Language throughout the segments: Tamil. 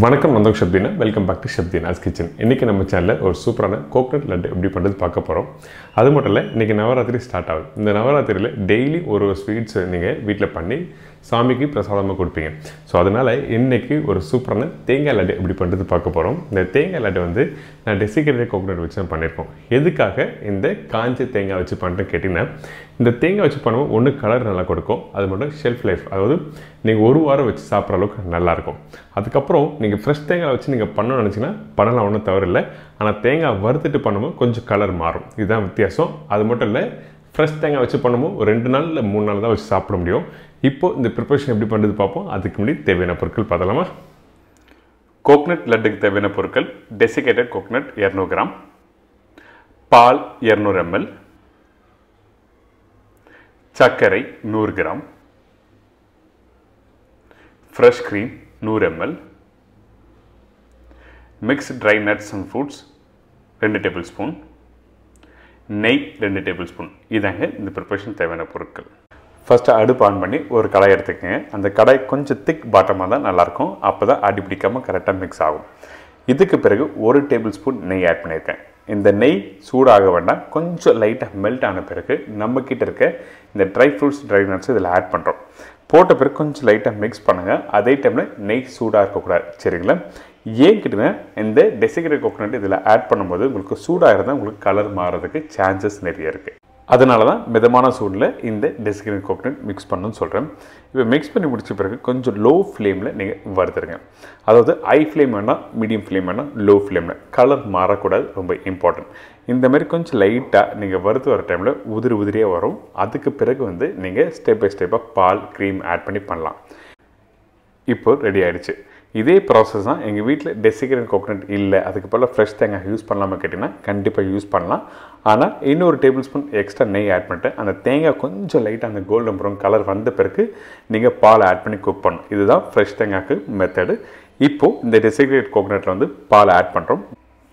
வணக்கம் நந்தோக் chef Deena welcome back to chef Deena's kitchen. இன்றைக்கி நம்ம சேனலில் ஒரு சூப்பரான கோகனட் லட்டு எப்படி பண்ணுறது பார்க்க போகிறோம். அது மட்டும் இல்லை, இன்றைக்கி நவராத்திரி ஸ்டார்ட் ஆகுது. இந்த நவராத்திரியில் டெய்லி ஒரு ஸ்வீட்ஸ் நீங்கள் வீட்டில் பண்ணி சாமிக்கு பிரசாதமாக கொடுப்பீங்க. ஸோ அதனால் இன்றைக்கி ஒரு சூப்பரான தேங்காய் லட்டு எப்படி பண்ணுறது பார்க்க போகிறோம். இந்த தேங்காய் லட்டு வந்து நான் டெசிகேட்டட் கோகனட் வச்சு தான் பண்ணியிருக்கோம். எதுக்காக இந்த காஞ்ச தேங்காய் வச்சு பண்ணுறேன்னு கேட்டிங்கன்னா, இந்த தேங்காய் வச்சு பண்ணுவோம் ஒன்று கலர் நல்லா கொடுக்கும், அது மட்டும் ஷெல்ஃப் லைஃப், அதாவது நீங்கள் ஒரு வாரம் வச்சு சாப்பிட்ற அளவுக்கு நல்லாயிருக்கும். அதுக்கப்புறம் நீங்கள் ஃப்ரெஷ் தேங்காய் வச்சு நீங்கள் பண்ணணும்னு நினச்சிங்கன்னா பண்ணலாம், ஒன்றும் தவறில்லை. ஆனால் தேங்காய் வறுத்துட்டு பண்ணும்போது கொஞ்சம் கலர் மாறும், இதுதான் வித்தியாசம். அது மட்டும் இல்லை, ஃப்ரெஷ் தேங்காய் வச்சு பண்ணும்போது ஒரு 2 நாள் இல்லை 3 நாள் தான் வச்சு சாப்பிட முடியும். இப்போது இந்த ப்ரிப்பரேஷன் எப்படி பண்ணுறது பார்ப்போம். அதுக்கு முன்னாடி தேவையான பொருட்கள் பார்த்தலாமா. கோகனட் லட்டுக்கு தேவையான பொருட்கள்: டெசிகேட்டட் கோகனட் 200 கிராம், பால் 200 ml, சர்க்கரை 100 gram, fresh cream 100 ml, mixed dry nuts and fruits 2 table spoon, நெய் 2 டேபிள் ஸ்பூன். இதாங்க இந்த ப்ரிப்பரேஷன் தேவையான பொருட்கள். ஃபஸ்ட்டு அடுப்பு ஆன் பண்ணி ஒரு கடாய் எடுத்துக்கங்க. அந்த கடாய் கொஞ்சம் திக் பாட்டமாக தான் நல்லாயிருக்கும், அப்போ தான் அடி பிடிக்காமல் கரெக்டாக மிக்ஸ் ஆகும். இதுக்கு பிறகு 1 டேபிள் ஸ்பூன் நெய் ஆட் பண்ணியிருக்கேன். இந்த நெய் சூடாக வேண்டாம், கொஞ்சம் லைட்டாக மெல்ட் ஆன பிறகு நம்மக்கிட்ட இருக்க இந்த ட்ரை ஃப்ரூட்ஸ் ட்ரை நட்ஸ் இதில் ஆட் பண்ணுறோம். போட்ட பிறகு கொஞ்சம் லைட்டாக மிக்ஸ் பண்ணுங்கள். அதே டைமில் நெய் சூடாக இருக்கக்கூடாது, சரிங்களா? ஏன் கிட்டனா, இந்த டெசிகேட்டட் கோகனட் இதில் ஆட் பண்ணும்போது உங்களுக்கு சூடாக இருந்தால் உங்களுக்கு கலர் மாறதுக்கு சான்சஸ் நிறைய இருக்குது. அதனால தான் மிதமான சூடில் இந்த டெசிகேட்டட் கோகனட் மிக்ஸ் பண்ணணும்னு சொல்கிறேன். இப்போ மிக்ஸ் பண்ணி முடிச்ச பிறகு கொஞ்சம் லோ ஃப்ளேமில் நீங்கள் வறுத்துருங்க. அதாவது ஹை ஃப்ளேம் வேணால், மீடியம் ஃப்ளேம் வேணால், லோ ஃப்ளேமில். கலர் மாறக்கூடாது, ரொம்ப இம்பார்ட்டன்ட். இந்த மாதிரி கொஞ்சம் லைட்டாக நீங்கள் வறுத்து வர டைமில் உதிரியாக வரும். அதுக்கு பிறகு வந்து நீங்கள் ஸ்டெப் பை ஸ்டெப்பாக பால் க்ரீம் ஆட் பண்ணி பண்ணலாம். இப்போது ரெடி ஆகிடுச்சு. இதே ப்ராசஸ் தான் எங்கள் வீட்டில் டெசிகேட்டட் கோகனட் இல்லை, அதுக்கு பதிலாக ஃப்ரெஷ் தேங்காய் யூஸ் பண்ணலாமா கேட்டிங்கன்னா கண்டிப்பாக யூஸ் பண்ணலாம். ஆனால் இன்னொரு டேபிள் ஸ்பூன் எக்ஸ்ட்ரா நெய் ஆட் பண்ணிட்டு அந்த தேங்காய் கொஞ்சம் லைட்டாக அந்த கோல்டன் ப்ரௌன் கலர் வந்த பிறகு நீங்கள் பால் ஆட் பண்ணி குக் பண்ணணும். இதுதான் ஃப்ரெஷ் தேங்காய்க்கு மெத்தடு. இப்போது இந்த டெசிகேட்டட் கோகனட்டில் வந்து பால் ஆட் பண்ணுறோம்.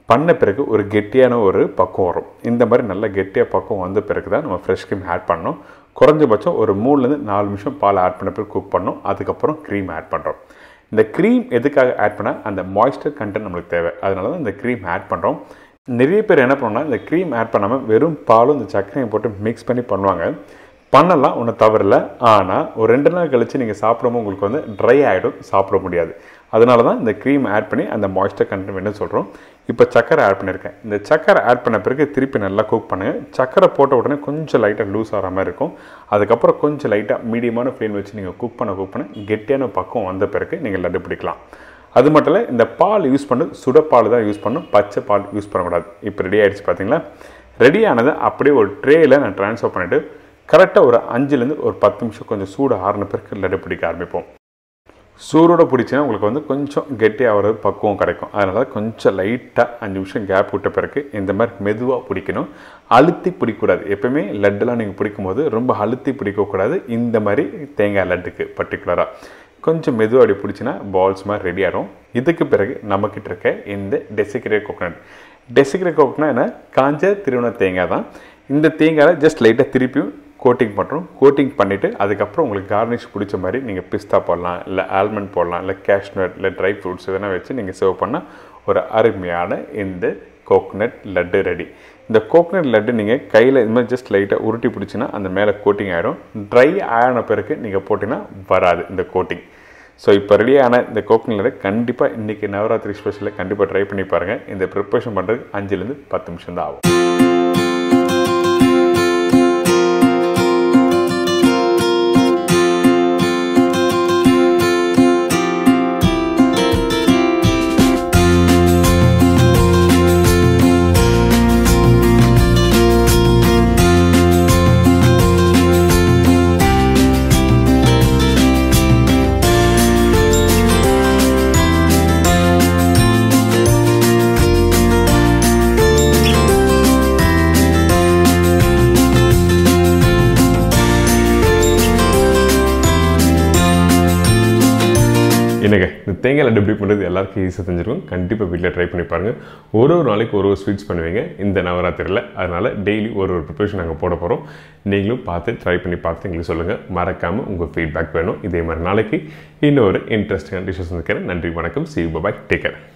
பண்ண பிறகு ஒரு கெட்டியான ஒரு பக்கம் வரும். இந்த மாதிரி நல்ல கெட்டியாக பக்கம் வந்த பிறகு தான் நம்ம ஃப்ரெஷ் க்ரீம் ஆட் பண்ணணும். குறைஞ்சபட்சம் ஒரு 3-4 நிமிஷம் பால் ஆட் பண்ண பிறகு குக் பண்ணணும். அதுக்கப்புறம் க்ரீம் ஆட் பண்ணுறோம். இந்த க்ரீம் எதுக்காக ஆட் பண்ணால் அந்த மாய்ஸ்டர் கண்டென்ட் நம்மளுக்கு தேவை, அதனால தான் இந்த க்ரீம் ஆட் பண்ணுறோம். நிறைய பேர் என்ன பண்ணணும்னா, இந்த க்ரீம் ஆட் பண்ணாமல் வெறும் பாலும் இந்த சர்க்கரையும் போட்டு மிக்ஸ் பண்ணி பண்ணுவாங்க. பண்ணலாம், ஒன்றும் தவறில்லை. ஆனால் ஒரு 2 நாள் கழித்து நீங்கள் சாப்பிடும்போது உங்களுக்கு வந்து ட்ரை ஆகிடும், சாப்பிட முடியாது. அதனால தான் இந்த க்ரீம் ஆட் பண்ணி அந்த மாய்ஸ்டர் கண்டென்ட் வேணும்னு சொல்கிறோம். இப்போ சக்கரை ஆட் பண்ணியிருக்கேன். இந்த சக்கரை ஆட் பண்ண பிறகு திருப்பி நல்லா குக் பண்ணுங்கள். சக்கரை போட்ட உடனே கொஞ்சம் லைட்டாக லூஸ் ஆகிற மாதிரி இருக்கும். அதுக்கப்புறம் கொஞ்சம் லைட்டாக மீடியமான ஃப்ளேம் வச்சு நீங்கள் குக் பண்ண கெட்டியான பக்கம் வந்த பிறகு நீங்கள் லட்டு பிடிக்கலாம். அது மட்டும் இல்லை, இந்த பால் யூஸ் பண்ணி சுடப்பால் தான் யூஸ் பண்ணணும், பச்சை பால் யூஸ் பண்ணக்கூடாது. இப்போ ரெடி ஆகிடுச்சு பார்த்தீங்களா? ரெடியானதை அப்படியே ஒரு ட்ரேயில் நான் ட்ரான்ஸ்ஃபர் பண்ணிவிட்டு கரெக்டாக ஒரு 5-10 நிமிஷம் கொஞ்சம் சூடு ஆறின பிறகு லட்டு பிடிக்க ஆரம்பிப்போம். சூடோடு பிடிச்சின்னா உங்களுக்கு வந்து கொஞ்சம் கெட்டியாக வர பக்குவம் கிடைக்கும். அதனால் கொஞ்சம் லைட்டாக 5 நிமிஷம் கேப் விட்ட பிறகு இந்த மாதிரி மெதுவாக பிடிக்கணும், அழுத்தி பிடிக்கக்கூடாது. எப்போயுமே லட்டுலாம் நீங்கள் பிடிக்கும்போது ரொம்ப அழுத்தி பிடிக்கக்கூடாது. இந்த மாதிரி தேங்காய் லட்டுக்கு பர்டிகுலராக கொஞ்சம் மெதுவாக அப்படி பிடிச்சின்னா பால்ஸ் மாதிரி ரெடி ஆகிடும். இதுக்கு பிறகு நம்மக்கிட்ட இருக்க இந்த டெசிகேட்டட் கோகனட் என்ன, காஞ்ச திருவண்ண தேங்காய் தான். இந்த தேங்காயில் ஜஸ்ட் லைட்டாக திருப்பியும் கோட்டிங் பண்ணுறோம். கோட்டிங் பண்ணிவிட்டு அதுக்கப்புறம் உங்களுக்கு கார்னிஷ் பிடிச்ச மாதிரி நீங்கள் பிஸ்தா போடலாம், இல்லை ஆல்மண்ட் போடலாம், இல்லை கேஷ்நட், இல்லை ட்ரை ஃப்ரூட்ஸ் எதனா வச்சு நீங்கள் சர்வ் பண்ணால் ஒரு அருமையான இந்த கோகனட் லட்டு ரெடி. இந்த கோகனட் லட்டு நீங்கள் கையில் இது மாதிரி ஜஸ்ட் லைட்டாக உருட்டி பிடிச்சின்னா அந்த மேலே கோட்டிங் ஆகிடும். ட்ரை ஆன பிறகு நீங்கள் போட்டிங்கன்னா வராது இந்த கோட்டிங். ஸோ இப்போ ரெடியான இந்த கோகனட் லட்டு கண்டிப்பாக இன்றைக்கி நவராத்திரி ஸ்பெஷலில் கண்டிப்பாக ட்ரை பண்ணி பாருங்கள். இந்த ப்ரிப்பரேஷன் பண்ணுறதுக்கு 5-10 நிமிஷம் தான் ஆகும். தேங்காய் லட்டு எப்படி பண்ணுறது எல்லாருக்கும் ஈஸியாக தெரிஞ்சிருக்கும். கண்டிப்பாக வீட்டில் ட்ரை பண்ணி பாருங்கள். ஒரு நாளைக்கு ஒரு ஸ்வீட்ஸ் பண்ணுவீங்க இந்த நவராத்திரியில். அதனால் டெய்லி ஒரு ப்ரிப்பரேஷன் நாங்கள் போட போகிறோம். நீங்களும் பார்த்து ட்ரை பண்ணி பார்த்து எங்களுக்கு சொல்லுங்கள். மறக்காமல் உங்கள் ஃபீட்பேக் வேணும். இதே மாதிரி நாளைக்கு இன்னொரு இன்ட்ரெஸ்டிங்கான டிஷ்ஷஸ் இருக்கிறேன். நன்றி, வணக்கம். See you, bye bye, take care.